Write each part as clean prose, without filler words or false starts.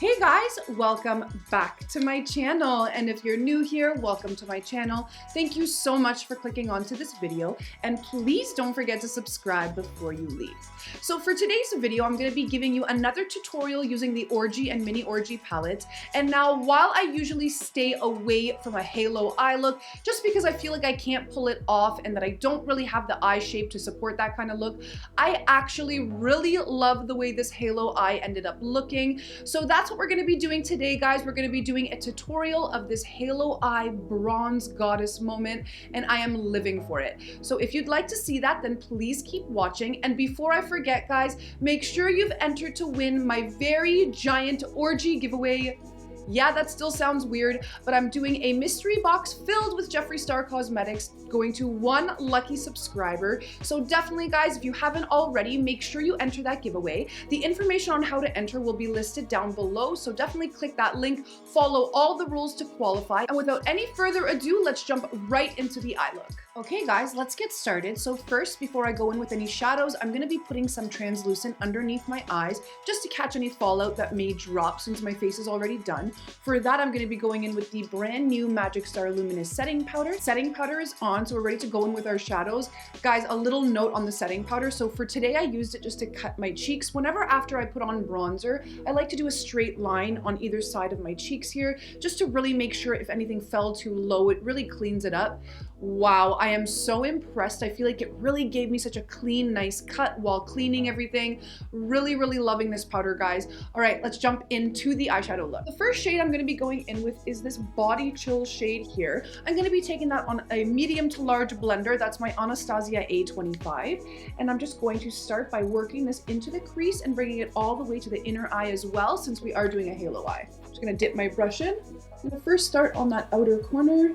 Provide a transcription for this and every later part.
Hey guys, welcome back to my channel. And if you're new here, welcome to my channel. Thank you so much for clicking onto this video. And please don't forget to subscribe before you leave. So for today's video, I'm gonna be giving you another tutorial using the Orgy and Mini Orgy palettes. And now while I usually stay away from a halo eye look, just because I feel like I can't pull it off and that I don't really have the eye shape to support that kind of look, I actually really love the way this halo eye ended up looking. So that's what we're going to be doing today, guys. We're going to be doing a tutorial of this halo eye bronze goddess moment, and I am living for it. So if you'd like to see that, then please keep watching. And before I forget, guys, make sure you've entered to win my very giant orgy giveaway. Yeah, that still sounds weird, but I'm doing a mystery box filled with Jeffree Star Cosmetics going to one lucky subscriber. So definitely, guys, if you haven't already, make sure you enter that giveaway. The information on how to enter will be listed down below, so definitely click that link, follow all the rules to qualify. And without any further ado, let's jump right into the eye look. Okay guys, let's get started. So first, before I go in with any shadows, I'm going to be putting some translucent underneath my eyes just to catch any fallout that may drop since my face is already done. For that, I'm going to be going in with the brand new Magic Star Luminous Setting Powder. Setting powder is on, so we're ready to go in with our shadows. Guys, a little note on the setting powder. So for today, I used it just to cut my cheeks. Whenever after I put on bronzer, I like to do a straight line on either side of my cheeks here, just to really make sure if anything fell too low, it really cleans it up. Wow, I am so impressed. I feel like it really gave me such a clean, nice cut while cleaning everything. Really, really loving this powder, guys. All right, let's jump into the eyeshadow look. The first shade I'm going to be going in with is this Body Chill shade here. I'm going to be taking that on a medium to large blender. That's my Anastasia A25. And I'm just going to start by working this into the crease and bringing it all the way to the inner eye as well, since we are doing a halo eye. I'm just going to dip my brush in. I'm going to first start on that outer corner.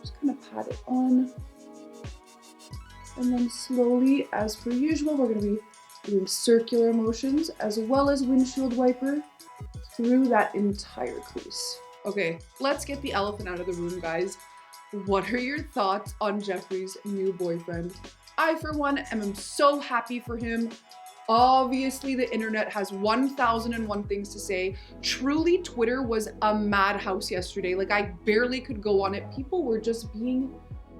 Just kind of pat it on, and then slowly, as per usual, we're going to be doing circular motions as well as windshield wiper through that entire crease. Okay, let's get the elephant out of the room, guys. What are your thoughts on Jeffree's new boyfriend? I, for one, am so happy for him. Obviously, the internet has 1,001 things to say. Truly, Twitter was a madhouse yesterday. Like, I barely could go on it. People were just being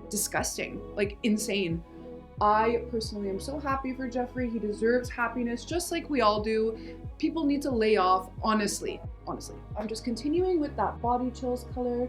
disgusting, like insane. I personally am so happy for Jeffree. He deserves happiness just like we all do. People need to lay off, honestly. I'm just continuing with that Body Chills color.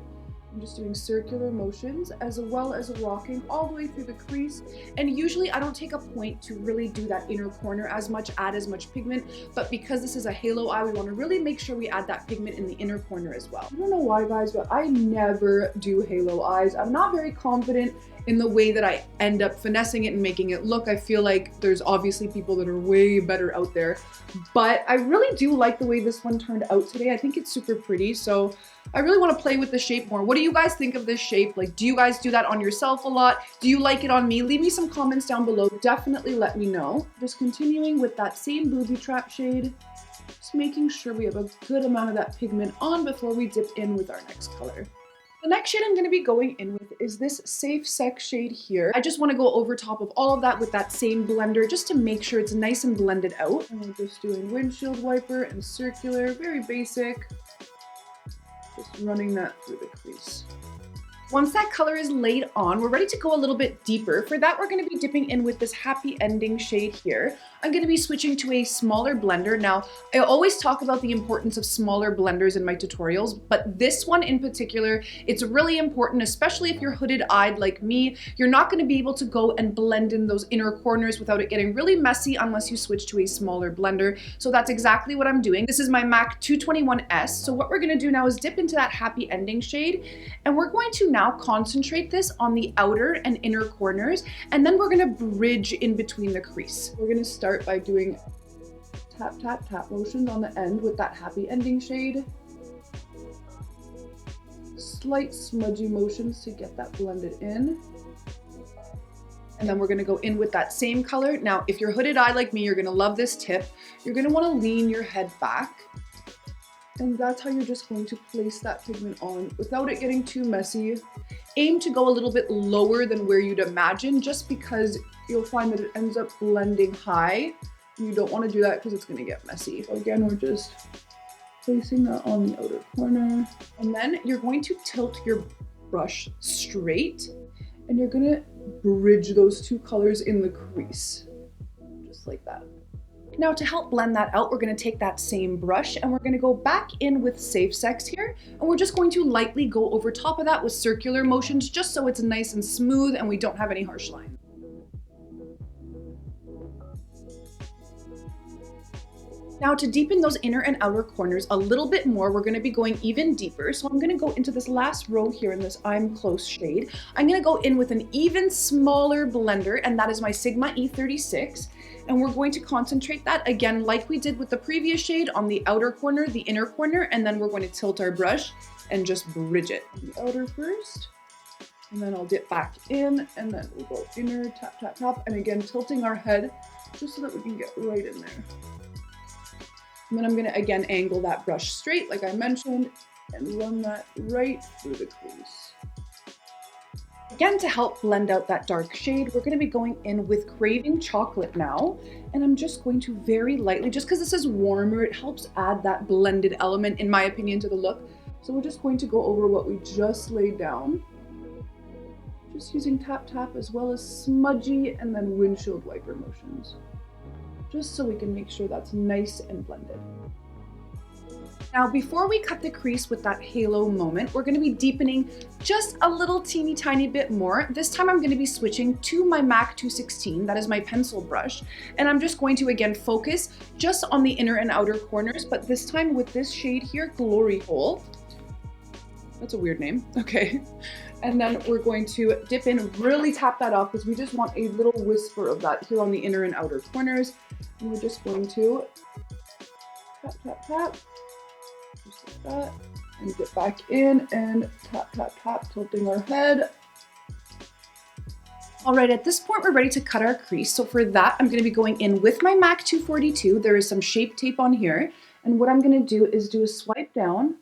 I'm just doing circular motions as well as rocking all the way through the crease. And usually I don't take a point to really do that inner corner as much, add as much pigment, but because this is a halo eye, we want to really make sure we add that pigment in the inner corner as well. I don't know why, guys, but I never do halo eyes. I'm not very confident in the way that I end up finessing it and making it look. I feel like there's obviously people that are way better out there, but I really do like the way this one turned out today. I think it's super pretty, so I really want to play with the shape more. What do you guys think of this shape? Like, do you guys do that on yourself a lot? Do you like it on me? Leave me some comments down below. Definitely let me know. Just continuing with that same booby trap shade. Just making sure we have a good amount of that pigment on before we dip in with our next color. The next shade I'm going to be going in with is this Safe Sex shade here. I just want to go over top of all of that with that same blender just to make sure it's nice and blended out. And we're just doing windshield wiper and circular, very basic. Just running that through the crease. Once that color is laid on, we're ready to go a little bit deeper. For that, we're going to be dipping in with this Happy Ending shade here. I'm going to be switching to a smaller blender. Now, I always talk about the importance of smaller blenders in my tutorials, but this one in particular, it's really important, especially if you're hooded-eyed like me. You're not going to be able to go and blend in those inner corners without it getting really messy unless you switch to a smaller blender. So that's exactly what I'm doing. This is my MAC 221S. So what we're going to do now is dip into that Happy Ending shade, and we're going to now concentrate this on the outer and inner corners, and then we're going to bridge in between the crease. We're going to start by doing tap, tap, tap motions on the end with that Happy Ending shade. Slight smudgy motions to get that blended in. And then we're going to go in with that same color. Now, if you're hooded eye like me, you're going to love this tip. You're going to want to lean your head back. And that's how you're just going to place that pigment on without it getting too messy. Aim to go a little bit lower than where you'd imagine, just because you'll find that it ends up blending high. You don't want to do that because it's going to get messy. So again, we're just Placing that on the outer corner. And then you're going to tilt your brush straight and you're gonna bridge those two colors in the crease, just like that. Now to help blend that out, we're gonna take that same brush and we're gonna go back in with Safe Sex here, and we're just going to lightly go over top of that with circular motions, just so it's nice and smooth and we don't have any harsh lines. Now to deepen those inner and outer corners a little bit more, we're gonna be going even deeper. So I'm gonna go into this last row here in this I'm Close shade. I'm gonna go in with an even smaller blender, and that is my Sigma E36. And we're going to concentrate that again, like we did with the previous shade, on the outer corner, the inner corner, and then we're going to tilt our brush and just bridge it. The outer first, and then I'll dip back in, and then we'll go inner, tap, tap, tap, and again, tilting our head just so that we can get right in there. And then I'm gonna again angle that brush straight like I mentioned and run that right through the crease. Again, to help blend out that dark shade, we're gonna be going in with Craving Chocolate now. And I'm just going to very lightly, just because this is warmer, it helps add that blended element, in my opinion, to the look. So we're just going to go over what we just laid down. Just using tap tap as well as smudgy and then windshield wiper motions, just so we can make sure that's nice and blended. Now, before we cut the crease with that halo moment, we're gonna be deepening just a little teeny tiny bit more. This time I'm gonna be switching to my MAC 216, that is my pencil brush, and I'm just going to again focus just on the inner and outer corners, but this time with this shade here, Glory Hole. That's a weird name, okay. And then we're going to dip in, really tap that off because we just want a little whisper of that here on the inner and outer corners. And we're just going to tap, tap, tap, just like that. And dip back in and tap, tap, tap, tilting our head. All right, at this point, we're ready to cut our crease. So for that, I'm gonna be going in with my MAC 242. There is some Shape Tape on here. And what I'm gonna do is do a swipe down,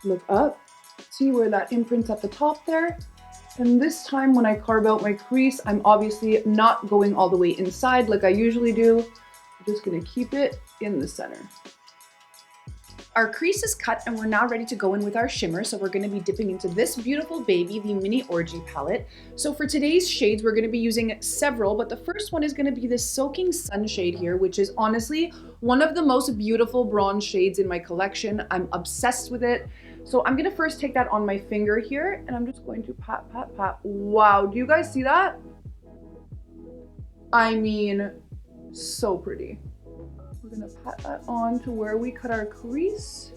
look up, see where that imprints at the top there. And this time when I carve out my crease, I'm obviously not going all the way inside like I usually do. I'm just gonna keep it in the center. Our crease is cut and we're now ready to go in with our shimmer. So we're gonna be dipping into this beautiful baby, the Mini Orgy palette. So for today's shades, we're gonna be using several, but the first one is gonna be this Soaking Sun shade here, which is honestly one of the most beautiful bronze shades in my collection. I'm obsessed with it. So I'm gonna first take that on my finger here and I'm just going to pat, pat, pat. Wow, do you guys see that? I mean, so pretty. We're gonna pat that on to where we cut our crease.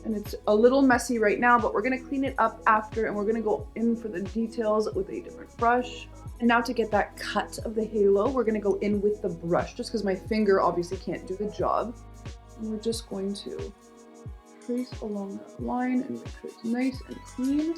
And it's a little messy right now, but we're gonna clean it up after and we're gonna go in for the details with a different brush. And now to get that cut of the halo, we're gonna go in with the brush just because my finger obviously can't do the job. And we're just going to trace along that line and make sure it's nice and clean.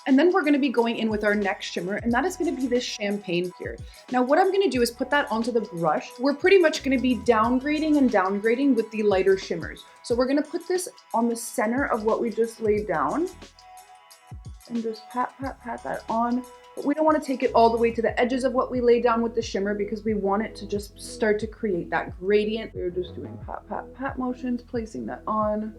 And then we're gonna be going in with our next shimmer, and that is gonna be this Champagne here. Now what I'm gonna do is put that onto the brush. We're pretty much gonna be downgrading and downgrading with the lighter shimmers. So we're gonna put this on the center of what we just laid down and just pat, pat, pat that on. But we don't wanna take it all the way to the edges of what we laid down with the shimmer because we want it to just start to create that gradient. We're just doing pat, pat, pat motions, placing that on.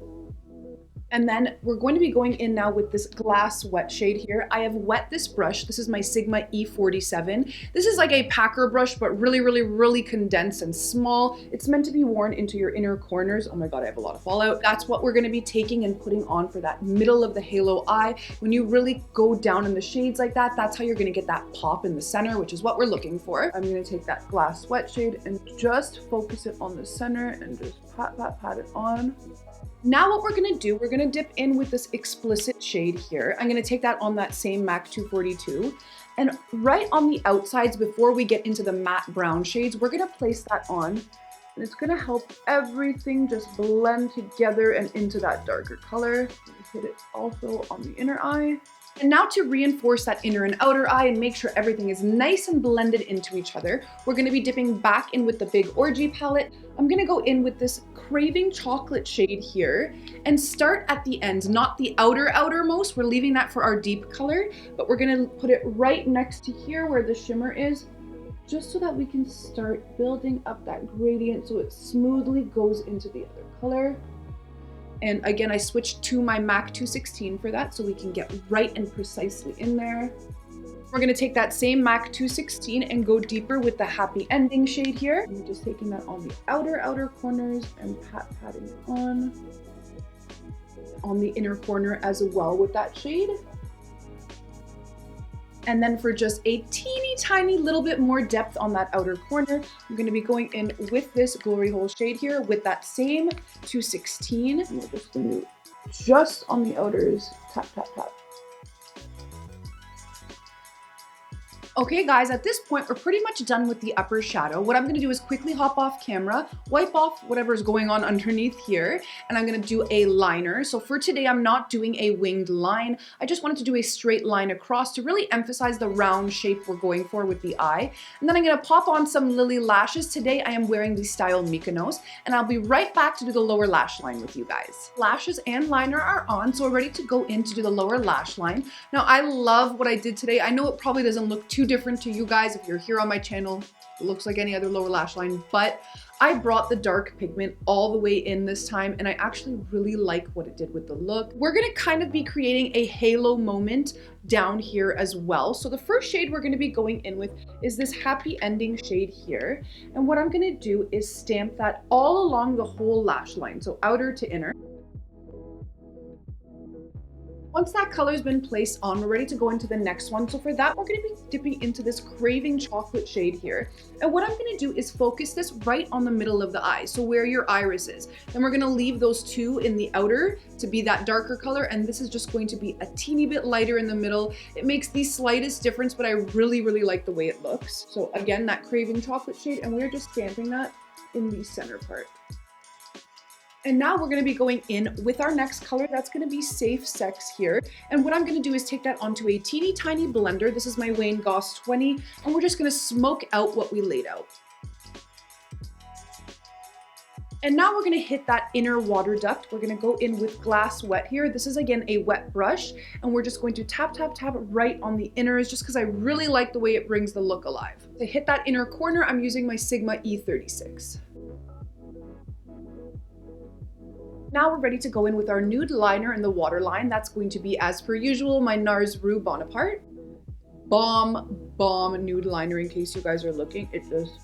And then we're going to be going in now with this Glass Wet shade here. I have wet this brush. This is my Sigma E47. This is like a packer brush, but really, really, really condensed and small. It's meant to be worn into your inner corners. Oh my God, I have a lot of fallout. That's what we're gonna be taking and putting on for that middle of the halo eye. When you really go down in the shades like that, that's how you're gonna get that pop in the center, which is what we're looking for. I'm gonna take that Glass Wet shade and just focus it on the center and just pat, pat, pat it on. Now what we're gonna do, we're gonna dip in with this Explicit shade here. I'm gonna take that on that same MAC 242. And right on the outsides, before we get into the matte brown shades, we're gonna place that on. And it's gonna help everything just blend together and into that darker color. Hit it also on the inner eye. And now to reinforce that inner and outer eye and make sure everything is nice and blended into each other, we're gonna be dipping back in with the big Orgy palette. I'm gonna go in with this Craving Chocolate shade here and start at the ends, not the outermost. We're leaving that for our deep color, but we're gonna put it right next to here where the shimmer is just so that we can start building up that gradient so it smoothly goes into the other color. And again, I switched to my MAC 216 for that so we can get right and precisely in there. We're gonna take that same MAC 216 and go deeper with the Happy Ending shade here. I'm just taking that on the outer corners and patting it on the inner corner as well with that shade. And then for just a teeny tiny little bit more depth on that outer corner, I'm gonna be going in with this Glory Hole shade here with that same 216. And we're just gonna just on the outers, tap, tap, tap. Okay guys, at this point, we're pretty much done with the upper shadow. What I'm gonna do is quickly hop off camera, wipe off whatever's going on underneath here, and I'm gonna do a liner. So for today, I'm not doing a winged line. I just wanted to do a straight line across to really emphasize the round shape we're going for with the eye. And then I'm gonna pop on some Lily lashes. Today, I am wearing the style Mykonos, and I'll be right back to do the lower lash line with you guys. Lashes and liner are on, so we're ready to go in to do the lower lash line. Now, I love what I did today. I know it probably doesn't look too different to you guys if you're here on my channel. It looks like any other lower lash line, but I brought the dark pigment all the way in this time, and I actually really like what it did with the look. We're gonna kind of be creating a halo moment down here as well. So the first shade we're gonna be going in with is this Happy Ending shade here. And what I'm gonna do is stamp that all along the whole lash line, so outer to inner. Once that color's been placed on, we're ready to go into the next one. So for that, we're gonna be dipping into this Craving chocolate shade here. And what I'm gonna do is focus this right on the middle of the eye, so where your iris is. Then we're gonna leave those two in the outer to be that darker color, and this is just going to be a teeny bit lighter in the middle. It makes the slightest difference, but I really, really like the way it looks. So again, that Craving chocolate shade, and we're just stamping that in the center part. And now we're gonna be going in with our next color. That's gonna be Safe Sex here. And what I'm gonna do is take that onto a teeny tiny blender. This is my Wayne Goss 20, and we're just gonna smoke out what we laid out. And now we're gonna hit that inner water duct. We're gonna go in with Glass Wet here. This is again a wet brush, and we're just going to tap, tap, tap right on the inners just because I really like the way it brings the look alive. To hit that inner corner, I'm using my Sigma E36. Now we're ready to go in with our nude liner in the waterline. That's going to be, as per usual, my NARS Rue Bonaparte. Bomb nude liner in case you guys are looking. It just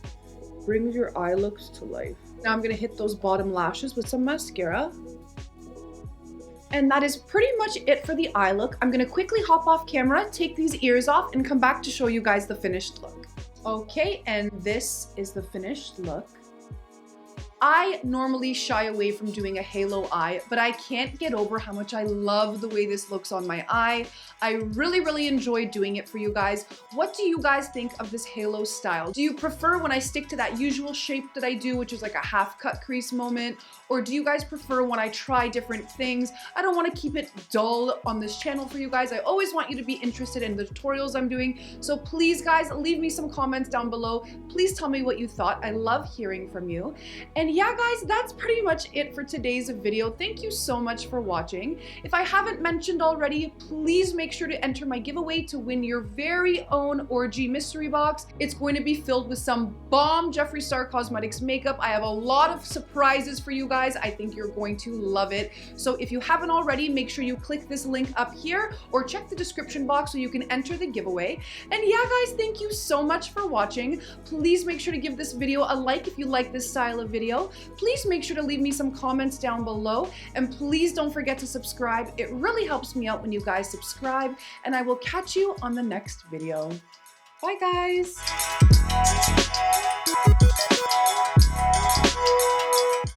brings your eye looks to life. Now I'm gonna hit those bottom lashes with some mascara. And that is pretty much it for the eye look. I'm gonna quickly hop off camera, take these ears off, and come back to show you guys the finished look. Okay, and this is the finished look. I normally shy away from doing a halo eye, but I can't get over how much I love the way this looks on my eye. I really, really enjoy doing it for you guys. What do you guys think of this halo style? Do you prefer when I stick to that usual shape that I do, which is like a half cut crease moment? Or do you guys prefer when I try different things? I don't want to keep it dull on this channel for you guys. I always want you to be interested in the tutorials I'm doing. So please guys, leave me some comments down below. Please tell me what you thought. I love hearing from you. And yeah, guys, that's pretty much it for today's video. Thank you so much for watching. If I haven't mentioned already, please make sure to enter my giveaway to win your very own Orgy mystery box. It's going to be filled with some bomb Jeffree Star Cosmetics makeup. I have a lot of surprises for you guys. I think you're going to love it. So if you haven't already, make sure you click this link up here or check the description box so you can enter the giveaway. And yeah, guys, thank you so much for watching. Please make sure to give this video a like if you like this style of video. Please make sure to leave me some comments down below, and please don't forget to subscribe. It really helps me out when you guys subscribe, and I will catch you on the next video. Bye, guys.